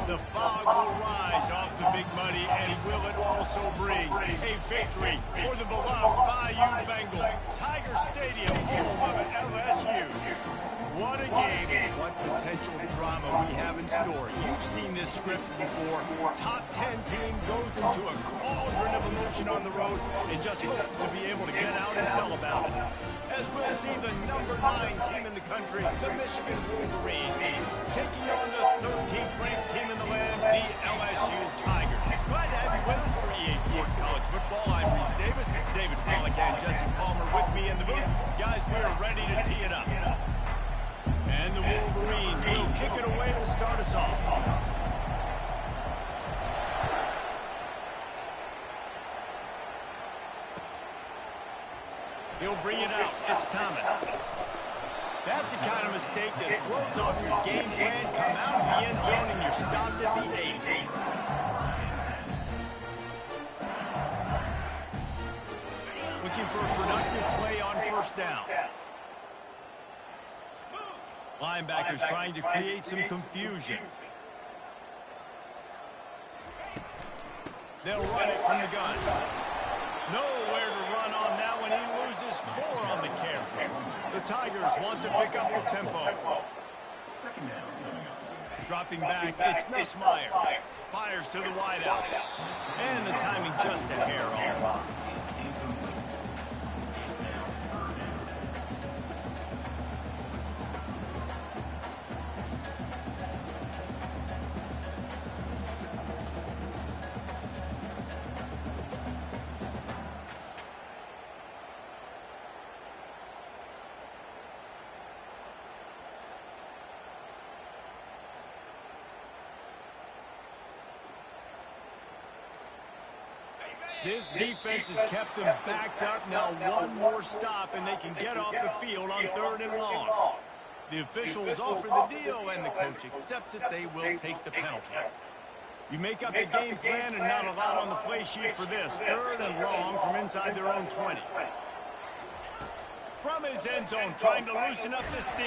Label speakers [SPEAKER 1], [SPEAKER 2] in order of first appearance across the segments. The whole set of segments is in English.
[SPEAKER 1] The fog will rise off the Big Muddy, and will it also bring a victory for the beloved Bayou Bengals. Tiger Stadium, home of LSU. What a game. What potential drama we have in store. You've seen this script before. Top 10 team goes into a cauldron of emotion on the road and just hopes to be able to get out and tell about it. As we'll see the number 9 team in the country, the Michigan Wolverines, taking on the 13th ranked team in the land, the LSU Tigers. Glad to have you with us for EA Sports College Football. I'm Reese Davis, David Pollack and Jesse Palmer with me in the booth. Guys, we are ready to tee it up. And the Wolverines will kick it away to start us off. He'll bring it out. It's Thomas. That's the kind of mistake that throws off your game plan. Come out in the end zone and you're stopped at the 8. Looking for a productive play on first down. Linebackers trying to create some confusion. They'll run it from the gun. Nowhere to run on that one. He loses 4 on the carry. The Tigers want to pick up the tempo. Dropping back, it's Nussmeier. Fires to the wideout. And the timing just a hair off. This defense has kept them backed up. Now one more stop, and they can get off the field on 3rd and long. The officials offer the deal, and the coach accepts it. They will take the penalty. You make up the game plan and not a lot on the play sheet for this. 3rd and long from inside their own 20. From his end zone, trying to loosen up this D.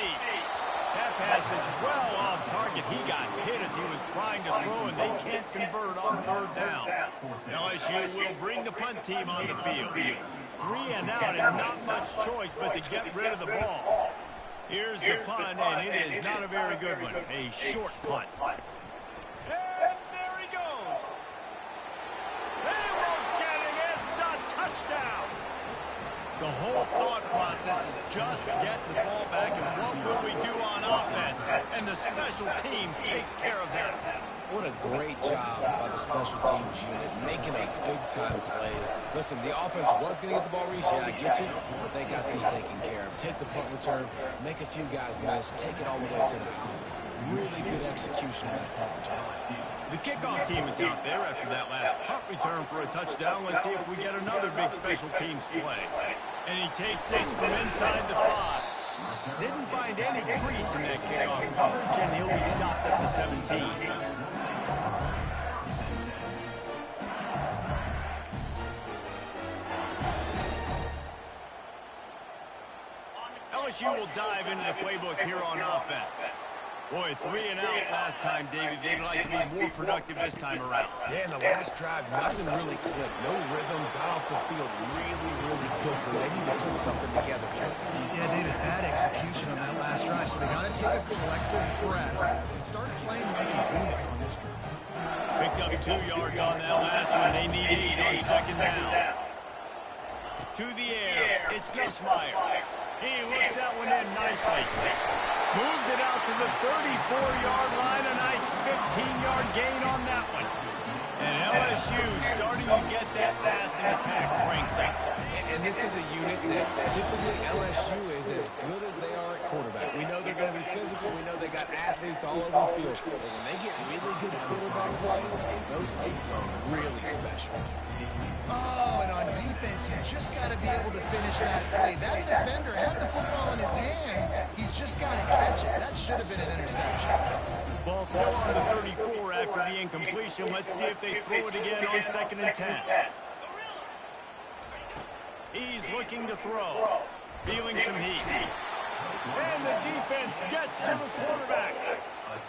[SPEAKER 1] That pass is well off target. He got hit as he was trying to throw, and they can't convert on 3rd down. LSU will bring the punt team on the field. 3 and out, and not much choice but to get rid of the ball. Here's the punt, and it is not a very good one. A short punt. And there he goes. They won't get it. It's a touchdown. The whole thought process is just get the ball back, and what will we do on offense? And the special teams takes care of that.
[SPEAKER 2] What a great job by the special teams unit, making a big-time play. Listen, the offense was going to get the ball, Reese. Yeah, I get you, but they got this taken care of. Take the punt return, make a few guys miss, take it all the way to the house. Really good execution of that punt return.
[SPEAKER 1] The kickoff team is out there after that last punt return for a touchdown. Let's see if we get another big special teams play. And he takes this from inside the 5. Didn't find any crease in that kickoff coverage, and he'll be stopped at the 17. LSU will dive into the playbook here on offense. Boy, 3 and out last time, David. They'd like to be more productive this time around.
[SPEAKER 2] Yeah, in the last drive, nothing really clicked. No rhythm, got off the field really quickly. They need to put something together here.
[SPEAKER 3] Yeah, David, bad execution on that last drive, so they got to take a collective breath and start playing like a unit on this drive.
[SPEAKER 1] Picked up 2 yards on that last one. They need 8 on 2nd down. To the air, it's Nussmeier. He looks that one in nicely. Moves it out to the 34-yard line. A nice 15-yard gain on that one. And LSU starting to get that passing attack frankly.
[SPEAKER 2] And this is a unit that typically LSU is as good as they are at quarterback. We know they're going to be physical. We know they got athletes all over the field. But when they get really good quarterback play, those teams are really special.
[SPEAKER 3] Oh, and on defense, you just got to be able to finish that play. That defender had the football in his hands. He's just got to catch it. That should have been an interception.
[SPEAKER 1] Ball still on the 34 after the incompletion. Let's see if they throw it again on 2nd and 10. He's looking to throw. Feeling some heat. And the defense gets to the quarterback.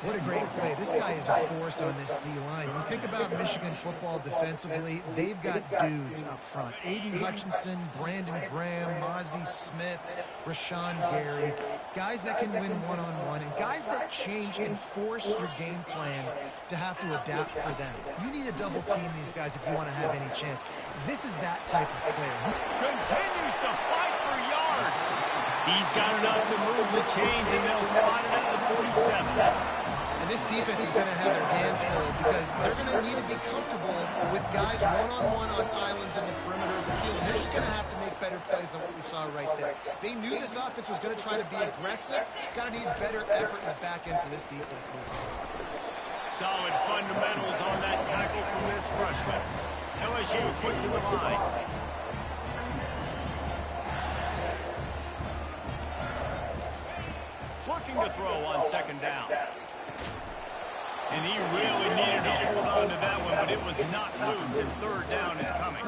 [SPEAKER 3] What a great play. This guy is a force on this D-line. You think about Michigan football defensively, they've got dudes up front. Aiden Hutchinson, Brandon Graham, Mozzie Smith, Rashawn Gary. Guys that can win one-on-one and guys that change and force your game plan to have to adapt for them. You need to double team these guys if you want to have any chance. This is that type of player.
[SPEAKER 1] Continues to fight for yards. He's got enough to move the chains, and they'll spot it at the 47.
[SPEAKER 3] And this defense is going to have their hands full because they're going to need to be comfortable with guys one-on-one on islands in the perimeter of the field. And they're just going to have to make better plays than what we saw right there. They knew this offense was going to try to be aggressive. Got to need better effort in the back end for this defense moving forward.
[SPEAKER 1] Solid fundamentals on that tackle from this freshman. LSU quick to the line. Looking to throw on second down. And he really needed to hold on to that one, but it was not loose, and third down is coming.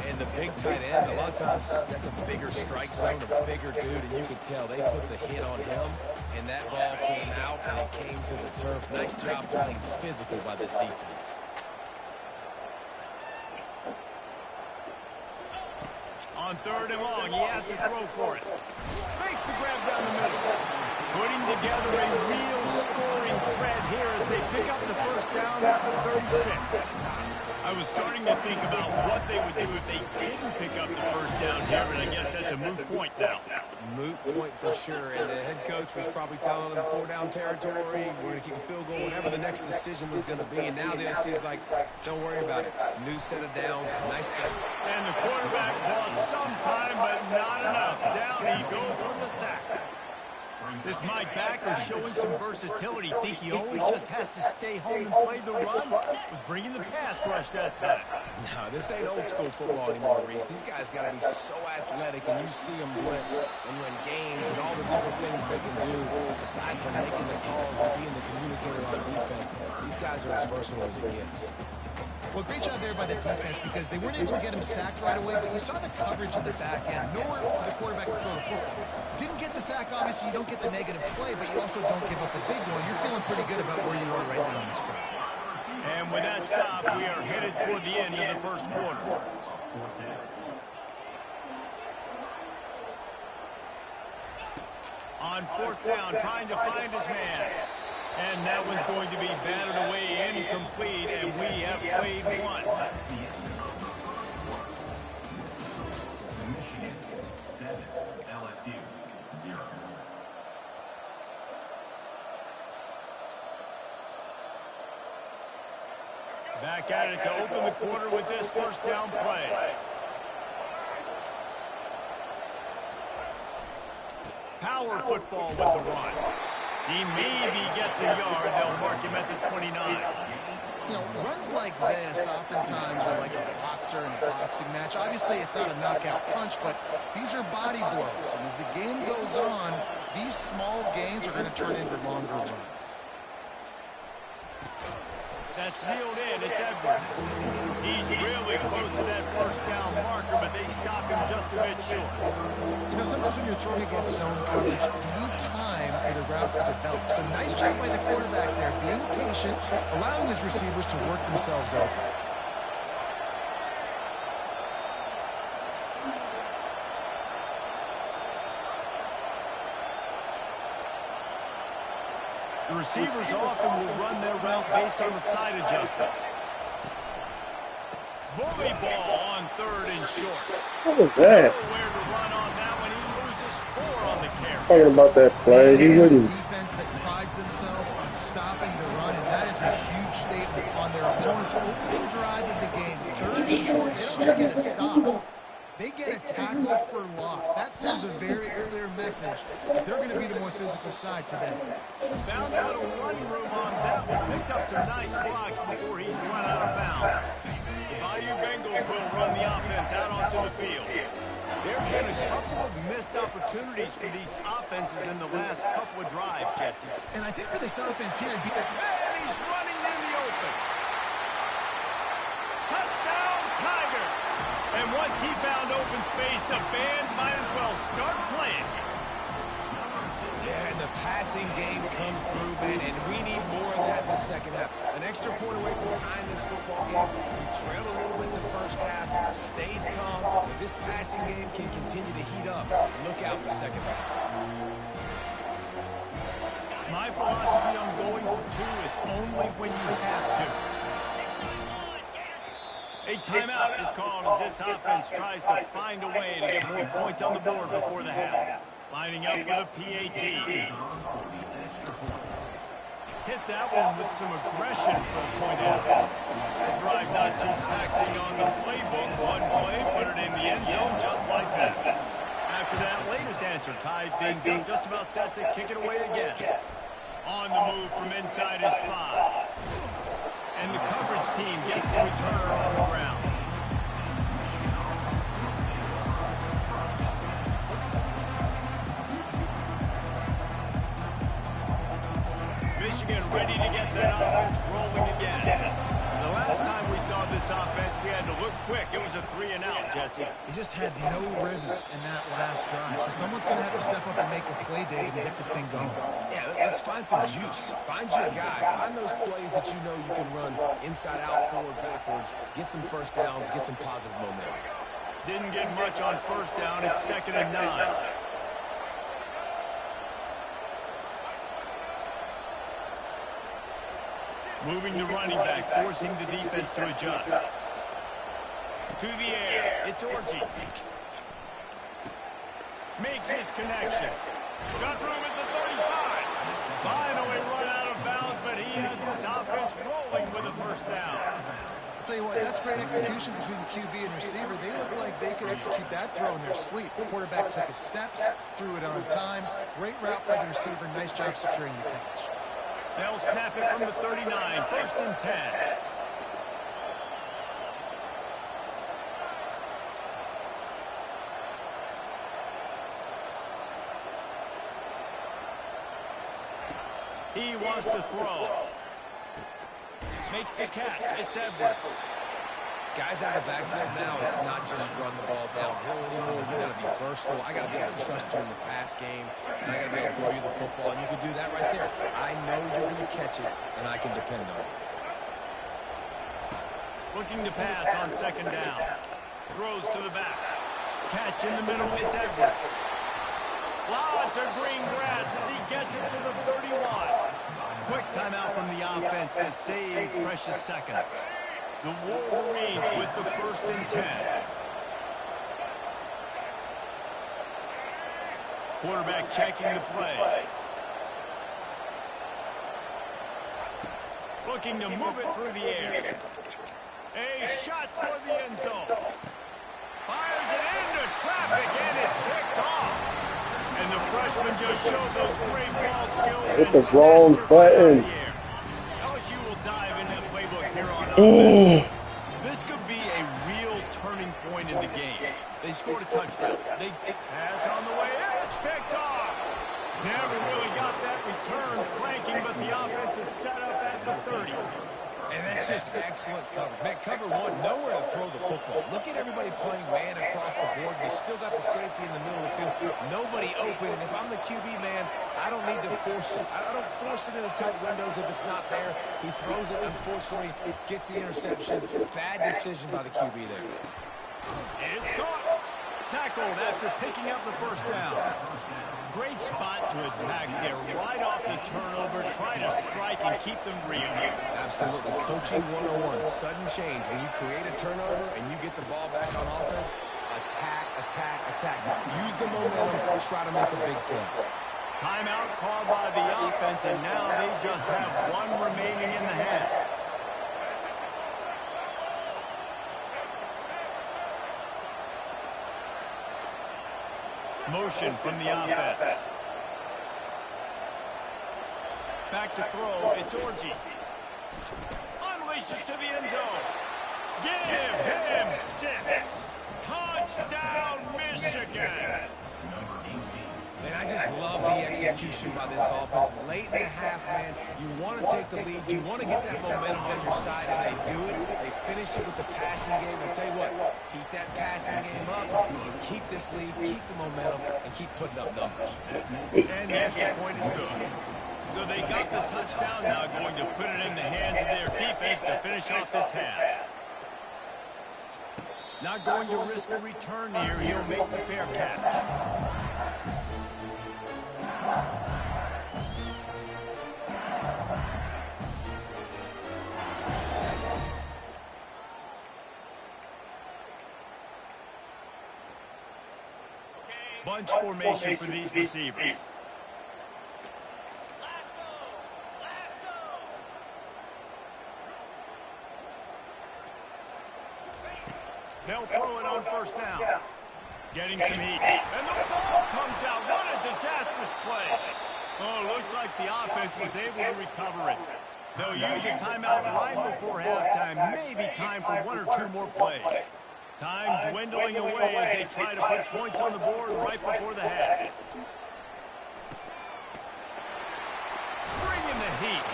[SPEAKER 2] And the big tight end, a lot of times that's a bigger strike zone, a bigger dude, and you could tell they put the hit on him, and that ball came out, and it came to the turf. Nice job playing physical by this defense.
[SPEAKER 1] On third and long, he has to throw for it. Makes the grab down the middle. Putting together a real scoring threat here as they pick up the first down at the 36. I was starting to think about what they would do if they didn't pick up the first down here, but I guess that's a moot point now.
[SPEAKER 2] Moot point for sure, and the head coach was probably telling them 4-down territory, we're going to kick a field goal, whatever the next decision was going to be, and now this is like, don't worry about it. New set of downs, nice extra.
[SPEAKER 1] And the quarterback bought some time, but not enough. Down he goes with the sack. This Mike Backer showing some versatility. Think he always just has to stay home and play the run? Was bringing the pass rush that time.
[SPEAKER 2] No, this ain't old school football anymore, Reese. These guys got to be so athletic, and you see them blitz and win games and all the different things they can do aside from making the calls and being the communicator on defense. These guys are as versatile as it gets.
[SPEAKER 3] Well, great job there by the defense because they weren't able to get him sacked right away, but you saw the coverage in the back end. Nowhere for the quarterback to throw the football. Didn't get the sack, obviously you don't get the negative play, but you also don't give up a big one. You're feeling pretty good about where you are right now in this game.
[SPEAKER 1] And with that stop, we are headed toward the end of the first quarter. On fourth down, trying to find his man. And that one's going to be batted away incomplete, and we have played one.
[SPEAKER 4] Michigan 7, LSU 0.
[SPEAKER 1] Back at it to open the quarter with this first down play. Power football with the run. He maybe gets a yard. They'll mark him at the 29.
[SPEAKER 3] You know, runs like this oftentimes are like a boxer in a boxing match. Obviously, it's not a knockout punch, but these are body blows. And as the game goes on, these small gains are going to turn into longer runs.
[SPEAKER 1] That's reeled in. It's Edwards. He's really close to that first down marker, but they stop him just a bit short.
[SPEAKER 3] You know, sometimes when you're throwing against zone coverage, you need time for the routes to develop. So nice job by the quarterback there, being patient, allowing his receivers to work themselves open.
[SPEAKER 1] The receivers often will run their route based on the side adjustment. Bully ball on third and short.
[SPEAKER 5] What was that?
[SPEAKER 1] Nowhere to run on that one. He loses 4 on the carry.
[SPEAKER 5] Talking about that play. He
[SPEAKER 3] This is a
[SPEAKER 5] wouldn't.
[SPEAKER 3] defense that prides themselves on stopping the run, and that is a huge statement on their opponent's opening drive of the game. Third and short, they don't just get a stop. They get a tackle for loss. That sends a very clear message that they're going to be the more physical side today.
[SPEAKER 1] Found a little running room on that one. Picked up some nice blocks before he's run out of bounds. The Bayou Bengals will run the offense out onto the field. There have been a couple of missed opportunities for these offenses in the last couple of drives, Jesse.
[SPEAKER 3] And I think for this offense here,
[SPEAKER 1] And he's running in the open. Touchdown, Tigers! And once he found open space, the band might as well start playing.
[SPEAKER 2] Yeah, and the passing game comes through, man, and we need more of that in the second half. An extra point away from tying this football game. We trailed a little bit in the first half, stayed calm, but this passing game can continue to heat up. Look out in the second half.
[SPEAKER 1] My philosophy on going for two is only when you have to. A timeout is called as this offense tries to find a way to get more points on the board before the half. Lining up for the PAT. Hit that one with some aggression for a point after. That drive not too taxing on the playbook. One play, put it in the end zone just like that. After that latest answer, tied things up, just about set to kick it away again. On the move from inside his spot. And the coverage team gets to return her on the ground. Michigan ready to get that offense rolling again. The last time we saw this offense, we had to look quick. It was a 3-and-out, Jesse.
[SPEAKER 3] He just had no rhythm in that last drive. So someone's going to have to step up and make a play, David, and get this thing going.
[SPEAKER 2] Yeah, let's find some juice. Find your guy. Find those plays that you know you can run inside out, forward, backwards. Get some first downs. Get some positive momentum.
[SPEAKER 1] Didn't get much on first down. It's 2nd and 9. Moving the running back, forcing the defense to adjust. To the air, it's Orji. Makes his connection. Got room at the 35. Finally run out of bounds, but he has this offense rolling with a first down.
[SPEAKER 3] I'll tell you what, that's great execution between the QB and receiver. They look like they could execute that throw in their sleep. The quarterback took his steps, threw it on time. Great route by the receiver. Nice job securing the catch.
[SPEAKER 1] They'll snap it from the 39, 1st and 10. He wants to throw. Makes the catch. It's Edwards.
[SPEAKER 2] Guys out of the backfield now, it's not just run the ball downhill anymore. You got to be versatile. I got to be able to trust you in the pass game, and I got to be able to throw you the football, and you can do that right there. I know you're going to catch it, and I can depend on it.
[SPEAKER 1] Looking to pass on 2nd down. Throws to the back. Catch in the middle. It's Edwards. Lots of green grass as he gets it to the 31. Quick timeout from the offense to save precious seconds. The Wolverines with the 1st and 10. Quarterback checking the play. Looking to move it through the air. A shot toward the end zone. Fires it into traffic, and it's picked off. And the freshman just showed those great ball skills.
[SPEAKER 5] Hit the wrong button.
[SPEAKER 1] LSU will dive into the playbook here on offense. This could be a real turning point in the game. They scored a touchdown. They pass on the way. It's picked off. Never really got that return cranking, but the offense is set up at the 30.
[SPEAKER 2] And that's just excellent coverage. Man, cover one, nowhere to throw the football. Look at everybody playing man across the board. You still got the safety in the middle of the field. Nobody open, and if I'm the QB, man, I don't need to force it. I don't force it into tight windows if it's not there. He throws it, unfortunately, gets the interception. Bad decision by the QB there.
[SPEAKER 1] It's caught. Tackled after picking up the 1st down. Great spot to attack there, right off the turnover, try to strike and keep them real.
[SPEAKER 2] Absolutely. Coaching 101, sudden change. When you create a turnover and you get the ball back on offense, attack, attack, attack. Use the momentum, try to make a big play.
[SPEAKER 1] Timeout called by the offense, and now they just have one remaining in the half. Motion from the offense. Back to throw. It's Orji. Unleashes to the end zone. Give him 6. Touchdown, Michigan.
[SPEAKER 4] Number 18.
[SPEAKER 2] And I just love the execution by this offense. Late in the half, man, you want to take the lead. You want to get that momentum on your side, and they do it. They finish it with the passing game. I'll tell you what, keep that passing game up, and keep this lead, keep the momentum, and keep putting up numbers.
[SPEAKER 1] And the extra point is good. So they got the touchdown, now going to put it in the hands of their defense to finish off this half. Not going to risk a return here. He'll make the fair catch. Bunch formation for these receivers. They'll throw it on first down. Getting some heat. And the ball comes out. What a disastrous play. Oh, looks like the offense was able to recover it. They'll use a timeout right before halftime. Maybe time for one or two more plays. Time dwindling away as they try to put points on the board right before the half. Bring in the heat.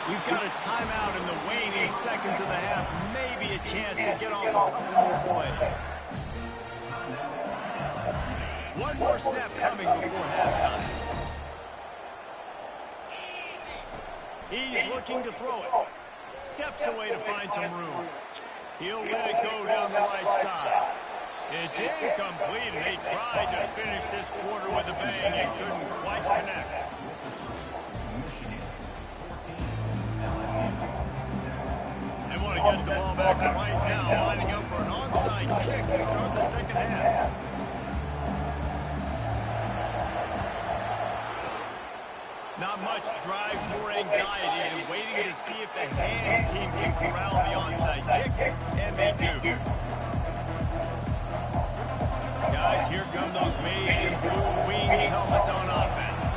[SPEAKER 1] We've got a timeout in the waning seconds of the half. Maybe a chance to get off a couple more plays. One more snap coming before halftime. He's looking to throw it. Steps away to find some room. He'll let it go down the right side. It's incomplete, and they tried to finish this quarter with a bang and couldn't quite connect. They want to get the ball back right now, lining up for an onside kick to start the second half. Not much drives more anxiety than waiting to see if the hands team can corral the onside kick, and they do. Guys, here come those maize and blue winged helmets on offense.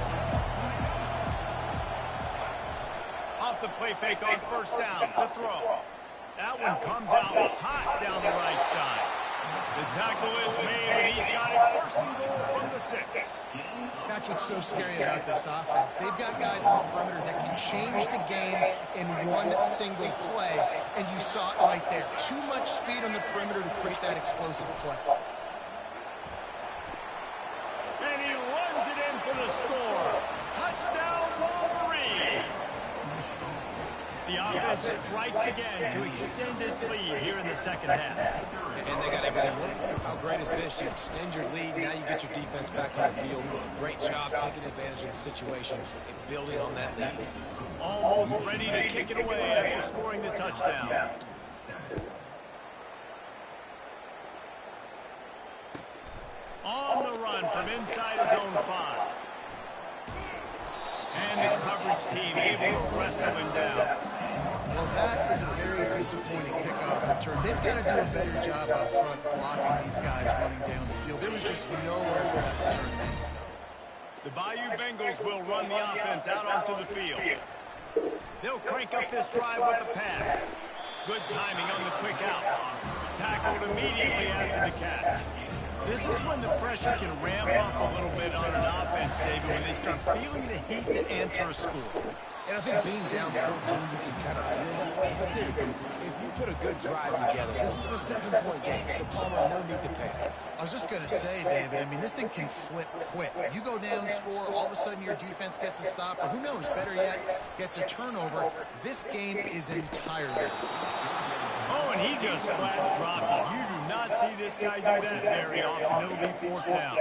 [SPEAKER 1] Off the play fake on first down, the throw. That one comes out hot down the right side. The tackle is made, and he's got it first and goal from the 6.
[SPEAKER 3] That's what's so scary about this offense. They've got guys on the perimeter that can change the game in one single play, and you saw it right there. Too much speed on the perimeter to create that explosive play.
[SPEAKER 1] And he runs it in for the score. Touchdown, Wolverines! The offense strikes again to extend its lead here in the second half.
[SPEAKER 2] And they got everything working. How great is this? You extend your lead, now you get your defense back on the field. Great job taking advantage of the situation and building on that lead.
[SPEAKER 1] Almost ready to kick it away after scoring the touchdown. On the run from inside his own 5. And the coverage team able to wrestle him down.
[SPEAKER 3] Well, that is a very disappointing kickoff return. They've got to do a better job up front blocking these guys running down the field. There was just nowhere for that return man.
[SPEAKER 1] The Bayou Bengals will run the offense out onto the field. They'll crank up this drive with a pass. Good timing on the quick out. Tackled immediately after the catch. This is when the pressure can ramp up a little bit on an offense, David, when they start feeling the heat to answer a score.
[SPEAKER 2] And I think being down 14, you can kind of feel that way. But, dude, if you put a good drive together, this is a 7-point game, so Palmer, no need to panic.
[SPEAKER 3] I was just going to say, David, I mean, this thing can flip quick. You go down, score, all of a sudden your defense gets a stop, or who knows, better yet, gets a turnover. This game is entirely.
[SPEAKER 1] Oh, and he just flat dropped it. You do not see this guy do that very often. It'll be 4th down.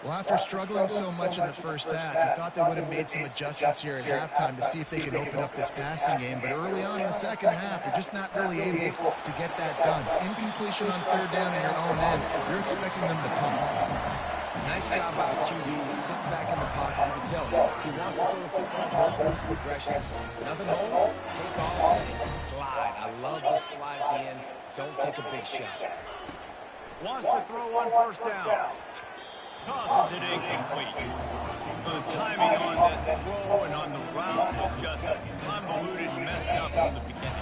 [SPEAKER 3] Well, after struggling so much in the first half, you thought they would have made some adjustments here at halftime to see if they could open up this passing game. But early on in the second half, they're just not really able to get that done. Incompletion on 3rd down in your own end. You're expecting them to punt.
[SPEAKER 2] Nice job by the QB, sitting back in the pocket. You can tell he wants to throw the football, go through his progressions. Nothing home, take off, and slide. I love the slide at the end. Don't take a big shot.
[SPEAKER 1] Wants to throw on 1st down. Tosses it incomplete. The timing on that throw and on the route was just convoluted and messed up from the beginning.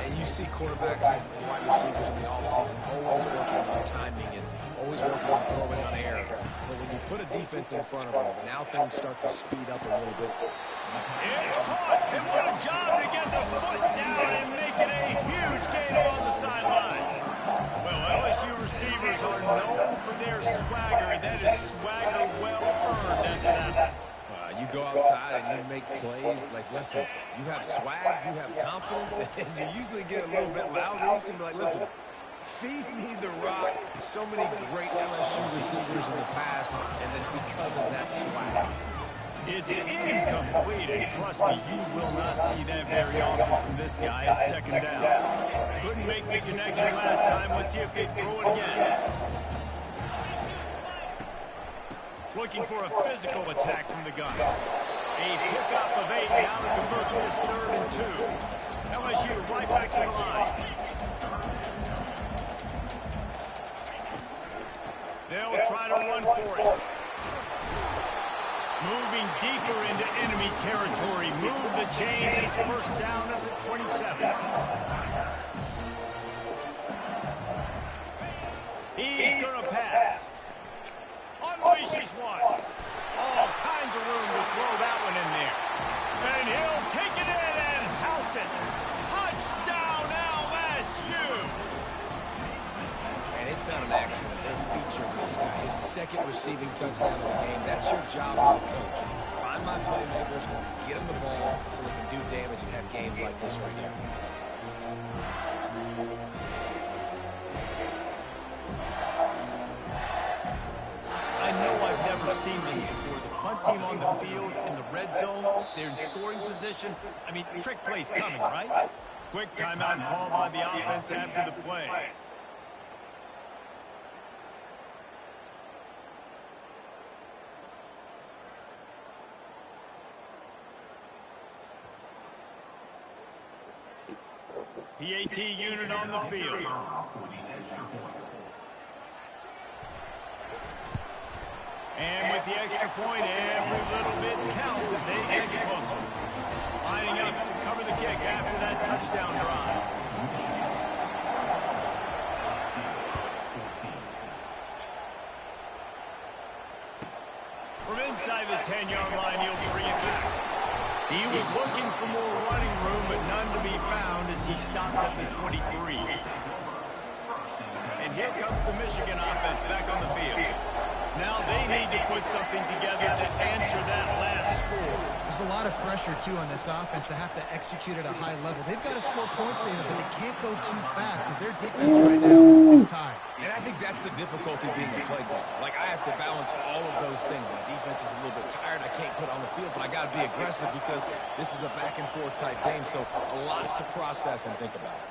[SPEAKER 2] And you see quarterbacks and wide receivers in the offseason always working on timing and always working on throwing on air. But when you put a defense in front of them, now things start to speed up a little bit.
[SPEAKER 1] It's caught, and what a job to get the foot down and make it a huge gain along the sideline. Well, LSU receivers are known for their swagger, and that is swagger well earned after that.
[SPEAKER 2] You go outside and you make plays. Like, listen, you have swag, you have confidence, and you usually get a little bit louder. You seem like, listen, feed me the rock. So many great LSU receivers in the past, and it's because of that swag.
[SPEAKER 1] It's incomplete, and trust me, you will not see that very often from this guy at second down. Couldn't make the connection last time. Let's see if they throw it again. Looking for a physical attack from the gun. A pickup of 8 now to convert this 3rd and 2. LSU right back to the line. They'll try to run for it. Moving deeper into enemy territory. Move the chains. It's first down at the 27. He's going to pass. Unleashes one. All kinds of room to throw that one in there. And he'll take it in and house it. Touchdown, LSU.
[SPEAKER 2] And it's not an accident. They're featuring this guy. His 2nd receiving touchdown of the game. That's your job as a coach. Find my playmakers, get them the ball so they can do damage and have games like this right here.
[SPEAKER 1] I know I've never seen this before. The punt team on the field in the red zone. They're in scoring position. I mean, trick play's coming, right? Quick timeout call by the offense after the play. PAT unit on the field. And with the extra point, every little bit counts as they get closer. Lining up to cover the kick after that touchdown drive. From inside the 10-yard line, he'll bring it back. He was looking for more running room, but none to be found as he stopped at the 23. And here comes the Michigan offense back on the field. Now they need to put something together to answer that last score.
[SPEAKER 3] There's a lot of pressure, too, on this offense to have to execute at a high level. They've got to score points, David, but they can't go too fast because their defense right now is tied.
[SPEAKER 2] And I think that's the difficulty being a play caller. Like, I have to balance all of those things. My defense is a little bit tired. I can't put on the field, but I got to be aggressive because this is a back-and-forth type game, so a lot to process and think about.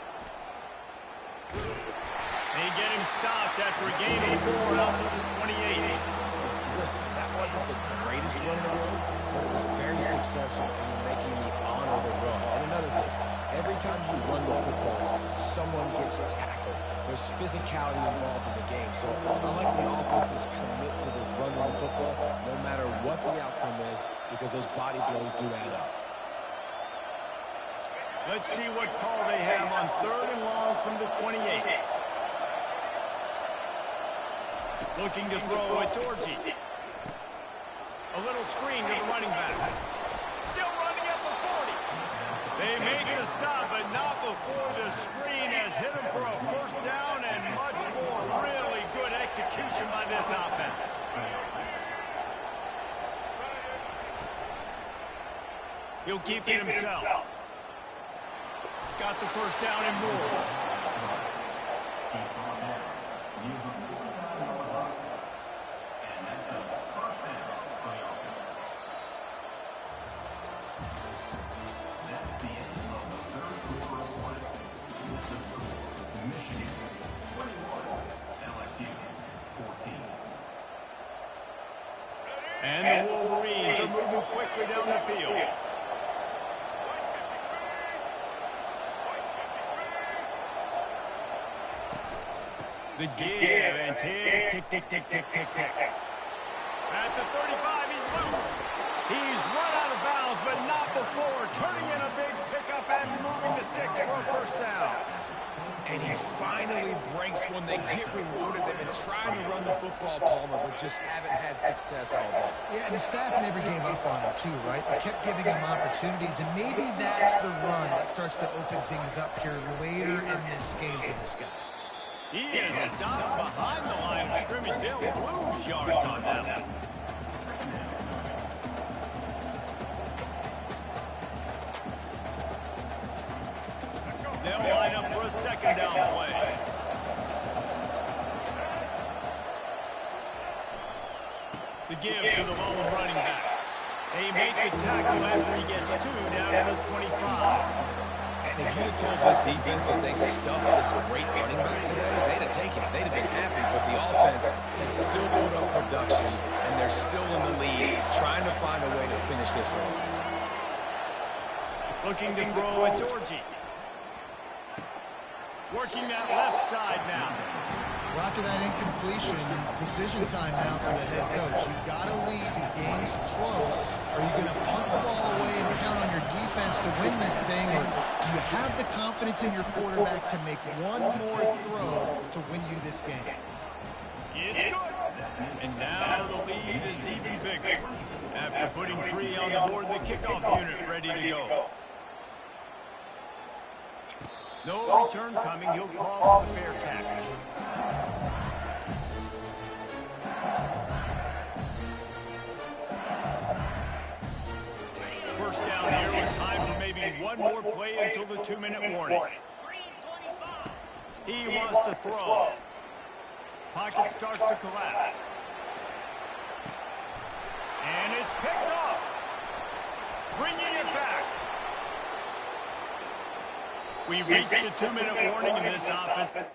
[SPEAKER 1] They get him stopped after a gain of 4 out to the 28.
[SPEAKER 2] Listen, that wasn't the greatest run in the world, but it was very successful in making me honor the run. And another thing, every time you run the football, someone gets tackled. There's physicality involved in the game. So I like when offenses commit to the run of the football, no matter what the outcome is, because those body blows do add up.
[SPEAKER 1] Let's see what call they have on 3rd and long from the 28. Looking to throw, it's Orji. A little screen to the running back. Still running at the 40. They make the stop, but not before the screen has hit him for a first down and much more. Really good execution by this offense. He'll keep it himself. Got the first down and more. And the Wolverines are moving quickly down the field. The give and tick, tick, tick, tick, tick, tick, tick. At the 35, he's loose. He's run out of bounds, but not before turning in a big pickup and moving the sticks for a first down.
[SPEAKER 2] And he finally breaks one. They get rewarded. They've been trying to run the football, Palmer, but just haven't had success all day.
[SPEAKER 3] Yeah, and the staff never gave up on him, too, right? They kept giving him opportunities, and maybe that's the run that starts to open things up here later in this game for this guy.
[SPEAKER 1] He is stopped behind the line of scrimmage. They'll lose yards on that. They'll line up for a second down play. The give to the lone running back. They make the tackle after he gets 2 down to the 25.
[SPEAKER 2] And if you'd have told this defense that they stuffed this great running back today, they'd have taken it. They'd have been happy, but the offense has still put up production, and they're still in the lead, trying to find a way to finish this one.
[SPEAKER 1] Looking to throw, it's Orji. Working that left side now.
[SPEAKER 3] Well, after that incompletion, it's decision time now for the head coach. You've got to lead. The game's close. Are you going to punt the ball away and count on your defense to win this thing, or do you have the confidence in your quarterback to make one more throw to win you this game?
[SPEAKER 1] It's good. And now the lead is even bigger. After putting 3 on the board, the kickoff unit ready to go. No return coming. He'll call for the fair catch. First down here with time for maybe one more play until the 2-minute warning. He wants to throw. Pocket starts to collapse. And it's picked off. Bringing it back. We've reached the 2-minute warning in this offense.